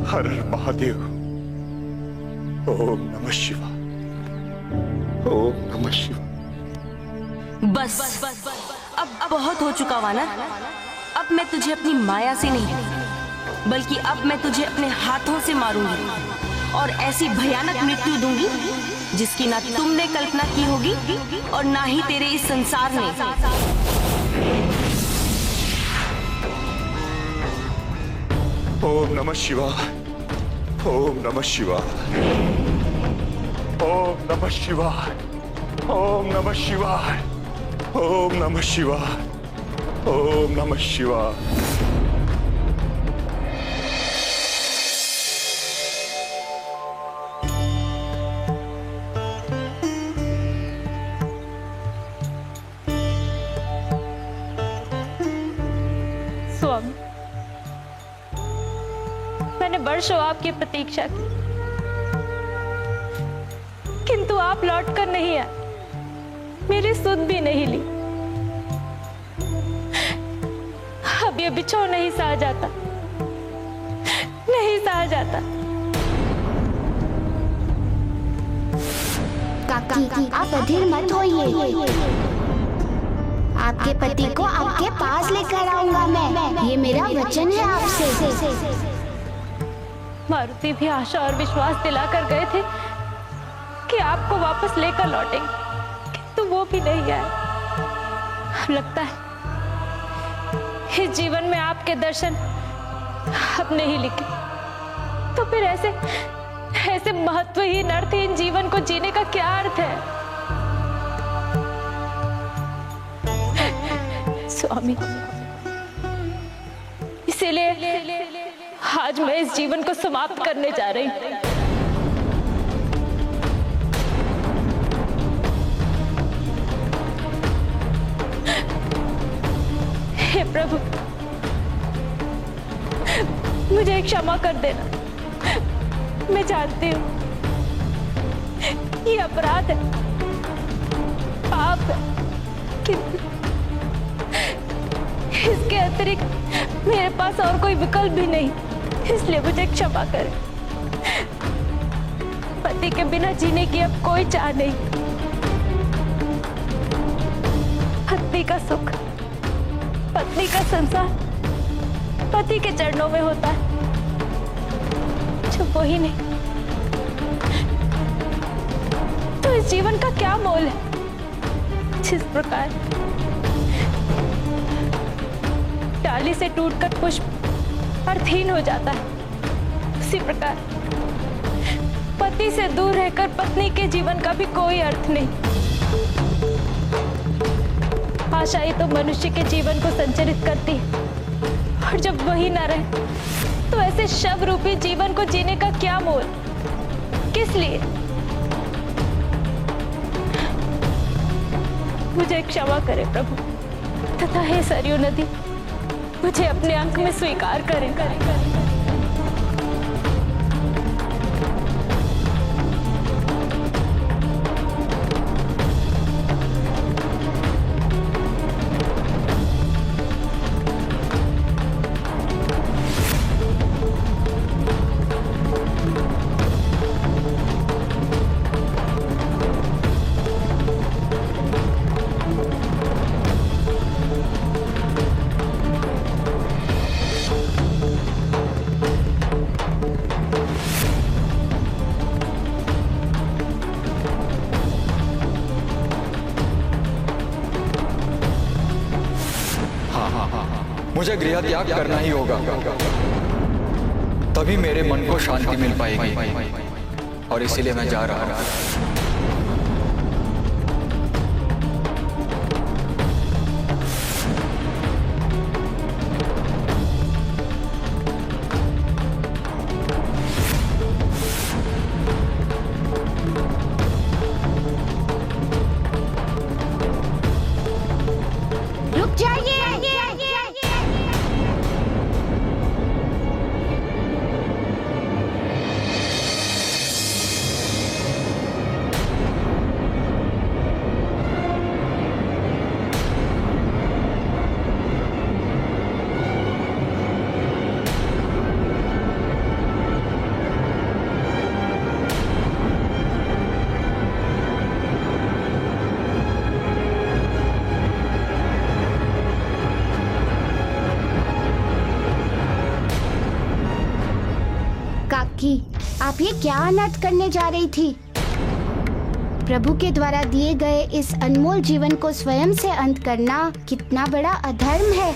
Speaker 1: हर महादेव। ओम नमः शिवाय। ओम नमः शिवाय।
Speaker 2: बस अब बहुत हो चुका वानर। अब मैं तुझे अपनी माया से नहीं, बल्कि अब मैं तुझे अपने हाथों से मारूंगी और ऐसी भयानक मृत्यु दूंगी जिसकी ना तुमने कल्पना की होगी और ना ही तेरे इस संसार ने।
Speaker 1: ओम नमः शिवाय। ओम नमः शिवाय। ओम नमः शिवाय। ओम नमः शिवाय। ओम नमः शिवाय। ओम नमः शिवाय।
Speaker 9: स्वामी, मैंने वर्षों आपकी प्रतीक्षा की, किंतु आप लौट कर नहीं आए, मेरी सुध भी नहीं ली। ये बिछो नहीं सहा जाता, नहीं सहा जाता।
Speaker 4: काकी, आप अधीर मत होइए। आपके पति को आपके पास लेकर आऊंगा मैं, ये मेरा वचन है आपसे।
Speaker 9: मारुति भी आशा और विश्वास दिलाकर गए थे कि आपको वापस लेकर लौटेंगे, किंतु वो भी नहीं आए। अब लगता है इस जीवन में आपके दर्शन अब नहीं लिखे, तो फिर ऐसे महत्वहीन अर्थहीन जीवन को जीने का क्या अर्थ है? स्वामी, इसीलिए आज मैं इस जीवन को समाप्त करने जा रही हूं। हे प्रभु, मुझे क्षमा कर देना। मैं जानती हूँ ये अपराध है, पाप है, किंतु इसके अतिरिक्त मेरे पास और कोई विकल्प भी नहीं, इसलिए मुझे क्षमा करें। पति के बिना जीने की अब कोई चाह नहीं। पत्नी का सुख, पत्नी का संसार पति के चरणों में होता है, जब वही नहीं तो इस जीवन का क्या मोल है? जिस प्रकार डाली से टूटकर पुष्प अर्थहीन हो जाता है, उसी प्रकार पति से दूर रहकर पत्नी के जीवन का भी कोई अर्थ नहीं। आशा ही तो मनुष्य के जीवन को संचरित करती है, और जब वही न रहे तो ऐसे शव रूपी जीवन को जीने का क्या मोल? किस लिए? मुझे क्षमा करे प्रभु, तथा हे सरयू नदी, मुझे अपने अंक में स्वीकार करें।
Speaker 5: मुझे गृह त्याग करना ही होगा, तभी मेरे मन को शांति मिल पाएगी, और इसीलिए मैं जा रहा हूं।
Speaker 4: रुक जाइए। काकी, आप ये क्या अनर्थ करने जा रही थी? प्रभु के द्वारा दिए गए इस अनमोल जीवन को स्वयं से अंत करना कितना बड़ा अधर्म है,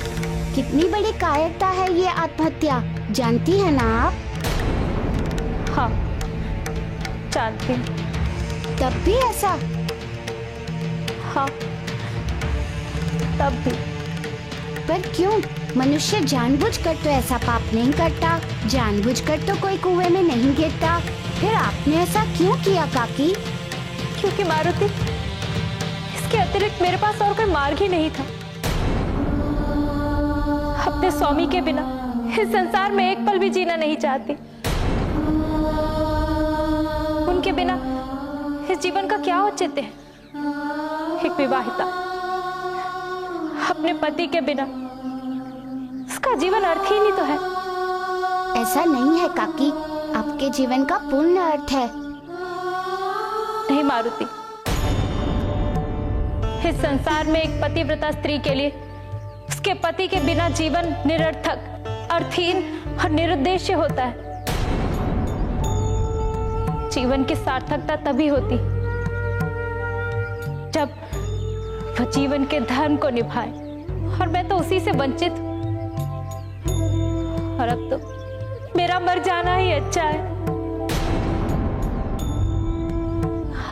Speaker 4: कितनी बड़ी कायरता है ये आत्महत्या, जानती है ना आप?
Speaker 9: हाँ, जानती हूँ।
Speaker 4: तब भी ऐसा?
Speaker 9: हाँ, तब भी।
Speaker 4: पर क्यों? मनुष्य जानबूझकर तो ऐसा पाप नहीं करता, जानबूझकर तो कोई कुएं में नहीं गिरता, फिर आपने ऐसा क्यों किया काकी?
Speaker 9: क्योंकि मारुति, इसके अतिरिक्त मेरे पास और कोई मार्ग ही नहीं था। अपने स्वामी के बिना इस संसार में एक पल भी जीना नहीं चाहती। उनके बिना इस जीवन का क्या औचित्य है? एक विवाहिता अपने पति के बिना उसका जीवन अर्थहीन ही तो है।
Speaker 4: ऐसा नहीं है काकी, आपके जीवन का पूर्ण अर्थ है।
Speaker 9: नहीं मारुति, इस संसार में एक पतिव्रता स्त्री के लिए उसके पति के बिना जीवन निरर्थक, अर्थहीन और निरुद्देश्य होता है। जीवन की सार्थकता तभी होती जब वह जीवन के धर्म को निभाए, और मैं तो उसी से वंचित हूं। और अब तो मेरा मर जाना ही अच्छा है।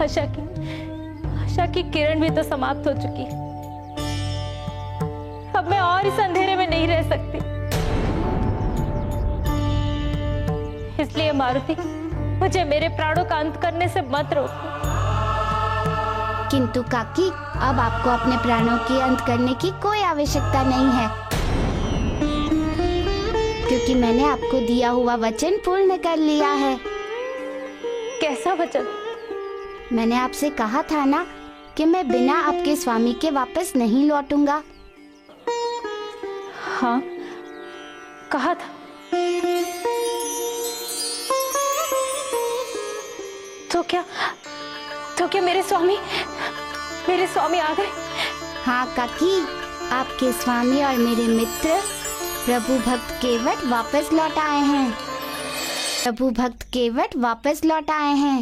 Speaker 9: आशा की किरण भी तो समाप्त हो चुकी है। अब मैं और इस अंधेरे में नहीं रह सकती। इसलिए मारुति, मुझे मेरे प्राणों का अंत करने से मत रोको।
Speaker 4: किंतु काकी, अब आपको अपने प्राणों के अंत करने की कोई आवश्यकता नहीं है, क्योंकि मैंने आपको दिया हुआ वचन पूर्ण कर लिया है।
Speaker 9: कैसा वचन?
Speaker 4: मैंने आपसे कहा था ना कि मैं बिना आपके स्वामी के वापस नहीं लौटूंगा।
Speaker 9: हाँ, कहा था। तो क्या मेरे स्वामी आ गए?
Speaker 4: हाँ काकी, आपके स्वामी और मेरे मित्र प्रभु भक्त केवट वापस लौट आए हैं। प्रभु भक्त केवट वापस लौट आए हैं।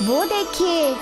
Speaker 4: वो देखिए,